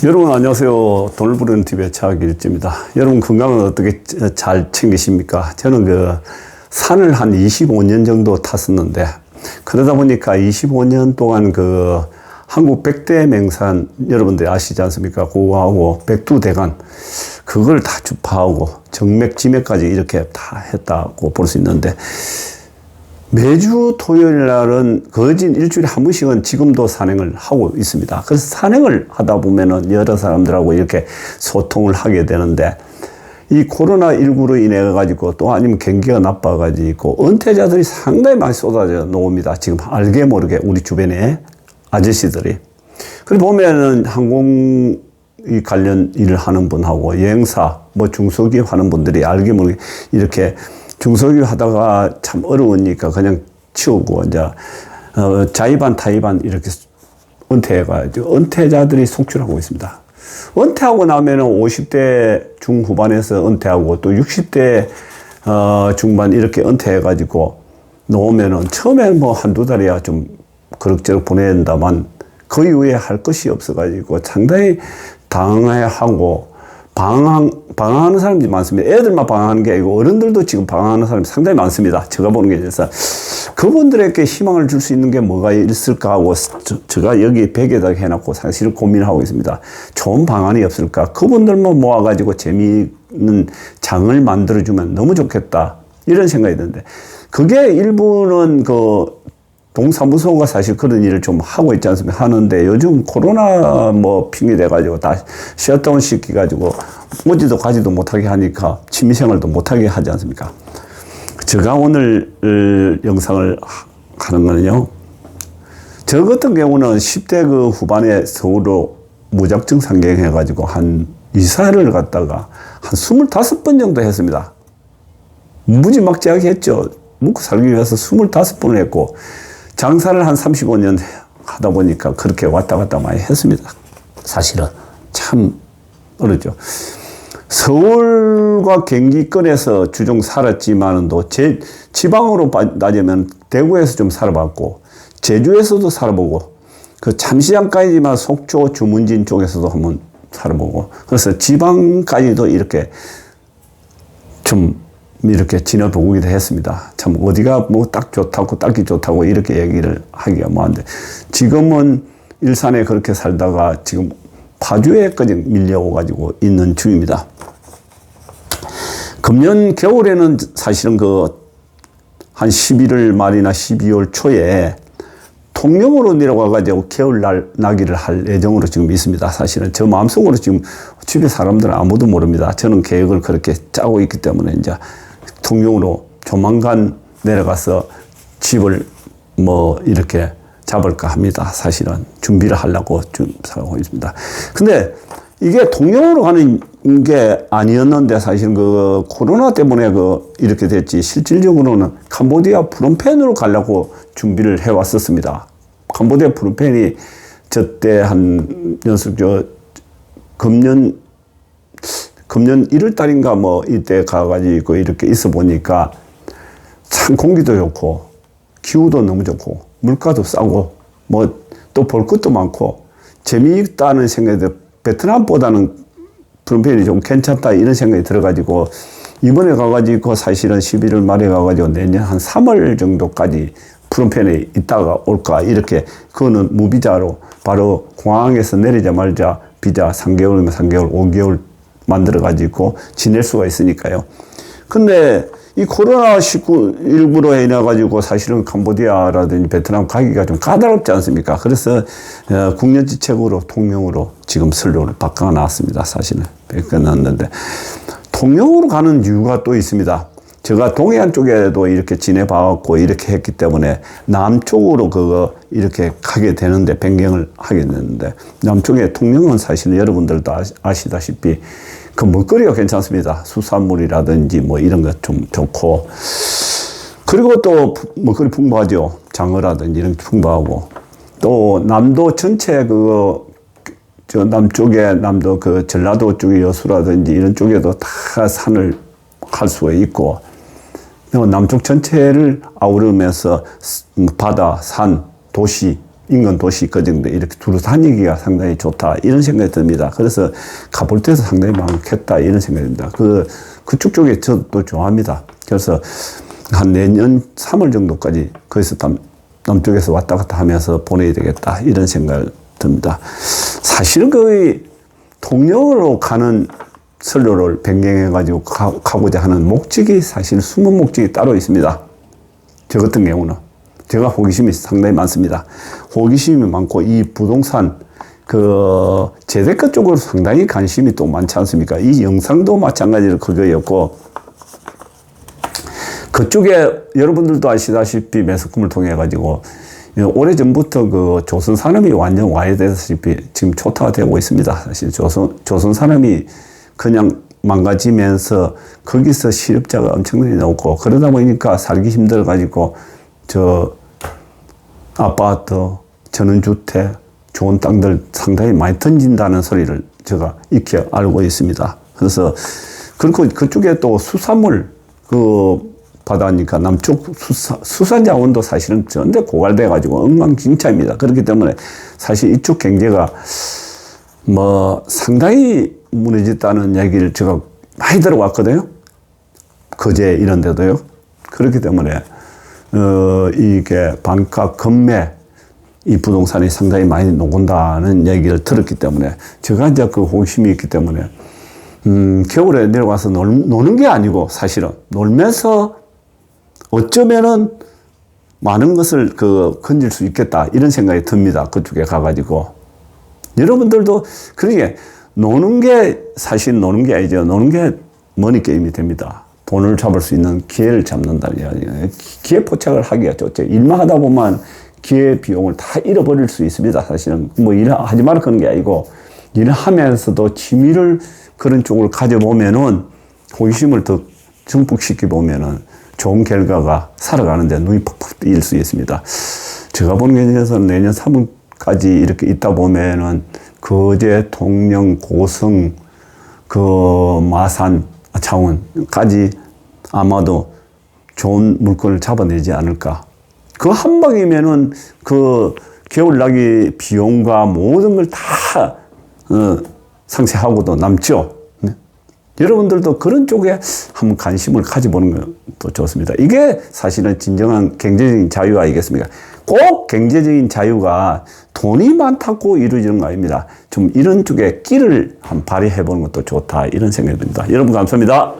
여러분 안녕하세요. 돈을 부르는 TV의 차길지입니다. 여러분 건강은 어떻게 잘 챙기십니까? 저는 산을 한 25년 정도 탔었는데, 그러다 보니까 25년 동안 한국 100대 맹산 여러분들 아시지 않습니까? 그거하고 백두대간 그걸 다 주파하고 정맥 지맥까지 이렇게 다 했다고 볼 수 있는데, 매주 토요일 날은 거진 일주일에 한 번씩은 지금도 산행을 하고 있습니다. 그래서 산행을 하다 보면은 여러 사람들하고 이렇게 소통을 하게 되는데, 이 코로나19로 인해 가지고 또 아니면 경기가 나빠 가지고 은퇴자들이 상당히 많이 쏟아져 나옵니다. 지금 알게 모르게 우리 주변에 아저씨들이. 그리고 보면은 항공 관련 일을 하는 분하고 여행사 중소기업 하는 분들이 알게 모르게 이렇게 중소기업 하다가 참 어려우니까 그냥 치우고 이제 자의반 타의반 이렇게 은퇴해가지고 은퇴자들이 속출하고 있습니다. 은퇴하고 나면은 50대 중후반에서 은퇴하고 또 60대 중반 이렇게 은퇴해가지고 놓으면은 처음에는 한두 달이야 좀 그럭저럭 보낸다만 그 이후에 할 것이 없어가지고 상당히 당황해하고 방황하는 사람들이 많습니다. 애들만 방황하는 게 아니고 어른들도 지금 방황하는 사람이 상당히 많습니다. 제가 보는 게 있어서 그분들에게 희망을 줄 수 있는 게 뭐가 있을까 하고 제가 여기 벽에다 해놓고 사실 고민하고 있습니다. 좋은 방안이 없을까? 그분들만 모아가지고 재미있는 장을 만들어주면 너무 좋겠다. 이런 생각이 드는데, 그게 일부는 동사무소가 사실 그런 일을 좀 하고 있지 않습니까? 하는데 요즘 코로나 핑계 대가지고 다 셧다운 시켜가지고 오지도 가지도 못하게 하니까 취미생활도 못하게 하지 않습니까? 제가 오늘 영상을 하는 거는요, 저 같은 경우는 10대 후반에 서울로 무작정 상경해가지고 한 이사를 갔다가 한 25번 정도 했습니다. 무지막지하게 했죠. 먹고 살기 위해서 25번을 했고, 장사를 한 35년 하다 보니까 그렇게 왔다 갔다 많이 했습니다. 사실은 참 어렵죠. 서울과 경기권에서 주종 살았지만도 제 지방으로 따지면 대구에서 좀 살아봤고, 제주에서도 살아보고, 잠시장까지만 속초 주문진 쪽에서도 한번 살아보고, 그래서 지방까지도 이렇게 지내보기도 했습니다. 참 어디가 딱 좋다고 딱히 좋다고 이렇게 얘기를 하기가 뭐한데, 지금은 일산에 그렇게 살다가 지금 파주에까지 밀려오가지고 있는 중입니다. 금년 겨울에는 사실은 한 11월 말이나 12월 초에 통영으로 내려와가지고 겨울 나기를 할 예정으로 지금 있습니다. 사실은 저 마음속으로 지금 주변 사람들은 아무도 모릅니다. 저는 계획을 그렇게 짜고 있기 때문에 이제 통영으로 조만간 내려가서 집을 이렇게 잡을까 합니다. 사실은 준비를 하려고 하고 있습니다. 근데 이게 통영으로 가는 게 아니었는데, 사실 코로나 때문에 이렇게 됐지, 실질적으로는 캄보디아 프놈펜으로 가려고 준비를 해 왔었습니다. 캄보디아 프놈펜이 저때 금년 1월 달인가 이때 가가지고 이렇게 있어 보니까 참 공기도 좋고 기후도 너무 좋고 물가도 싸고 또 볼 것도 많고 재미있다는 생각이 들어, 베트남보다는 프놈펜이 좀 괜찮다 이런 생각이 들어가지고 이번에 가가지고 사실은 11월 말에 가가지고 내년 한 3월 정도까지 프놈펜에 있다가 올까, 이렇게 그거는 무비자로 바로 공항에서 내리자마자 비자 3개월이면 3개월, 5개월 만들어가지고 지낼 수가 있으니까요. 근데 이 코로나19로 인해가지고 사실은 캄보디아라든지 베트남 가기가 좀 까다롭지 않습니까? 그래서 국년지책으로 통영으로 지금 선로를 바꿔놨습니다. 사실은 바꿔놨는데, 통영으로 가는 이유가 또 있습니다. 제가 동해안 쪽에도 이렇게 지내봐갖고 이렇게 했기 때문에 남쪽으로 이렇게 가게 되는데, 변경을 하게 되는데, 남쪽에 통영은 사실 여러분들도 아시다시피 먹거리가 괜찮습니다. 수산물이라든지 이런 것 좀 좋고, 그리고 또 먹거리 풍부하죠. 장어라든지 이런 게 풍부하고, 또 남도 전체 남쪽에 전라도 쪽의 여수라든지 이런 쪽에도 다 산을 갈 수가 있고, 남쪽 전체를 아우르면서 바다, 산, 도시 인근 도시 그 정도 이렇게 두루 다니기가 상당히 좋다 이런 생각이 듭니다. 그래서 가볼 때도 상당히 많겠다 이런 생각이 듭니다. 그쪽 쪽에 저도 좋아합니다. 그래서 한 내년 3월 정도까지 거기서 남쪽에서 왔다 갔다 하면서 보내야 되겠다 이런 생각이 듭니다. 사실은 거의 통영으로 가는 선로를 변경해가지고 가고자 하는 목적이 사실 숨은 목적이 따로 있습니다. 저 같은 경우는 제가 호기심이 상당히 많습니다. 호기심이 많고 이 부동산 재테크 쪽으로 상당히 관심이 또 많지 않습니까? 이 영상도 마찬가지로 그거였고 그쪽에 여러분들도 아시다시피 매스컴을 통해 가지고 오래전부터 조선 산업이 완전 와해되다시피 지금 초토화되고 있습니다. 사실 조선 산업이 그냥 망가지면서 거기서 실업자가 엄청나게 나오고 그러다 보니까 살기 힘들어 가지고 아파트, 전원주택, 좋은 땅들 상당히 많이 던진다는 소리를 제가 익히 알고 있습니다. 그래서 그리고 그쪽에 또 수산물 바다니까 남쪽 수산 자원도 사실은 전대 고갈돼 가지고 엉망진창입니다. 그렇기 때문에 사실 이쪽 경제가 상당히 무너졌다는 얘기를 제가 많이 들어왔거든요. 거제 이런 데도요. 그렇기 때문에 이게 반가 급매 이 부동산이 상당히 많이 녹는다는 얘기를 들었기 때문에 제가 이제 그 호기심이 있기 때문에 겨울에 내려가서 노는 게 아니고 사실은 놀면서 어쩌면은 많은 것을 건질 수 있겠다 이런 생각이 듭니다. 그쪽에 가가지고 여러분들도 그러게 노는 게 사실 노는 게 아니죠. 노는 게 머니 게임이 됩니다. 돈을 잡을 수 있는 기회를 잡는다는 이야기예요. 기회 포착을 하기가 좋죠. 일만 하다 보면 기회 비용을 다 잃어버릴 수 있습니다. 사실은 일하지 말아 그런 게 아니고 일하면서도 취미를 그런 쪽을 가져보면은 호기심을 더 증폭시켜 보면은 좋은 결과가 살아가는데 눈이 퍽퍽 뜨일 수 있습니다. 제가 보는 견에서 내년 3월까지 이렇게 있다 보면은 거제, 통영, 고성, 마산, 창원까지 아마도 좋은 물건을 잡아내지 않을까. 그 한 방이면은 겨울나기 비용과 모든 걸 다 상쇄하고도 남죠. 네? 여러분들도 그런 쪽에 한번 관심을 가져보는 것도 좋습니다. 이게 사실은 진정한 경제적인 자유 아니겠습니까? 꼭 경제적인 자유가 돈이 많다고 이루어지는 거 아닙니다. 좀 이런 쪽에 끼를 한번 발휘해 보는 것도 좋다 이런 생각이 듭니다. 여러분 감사합니다.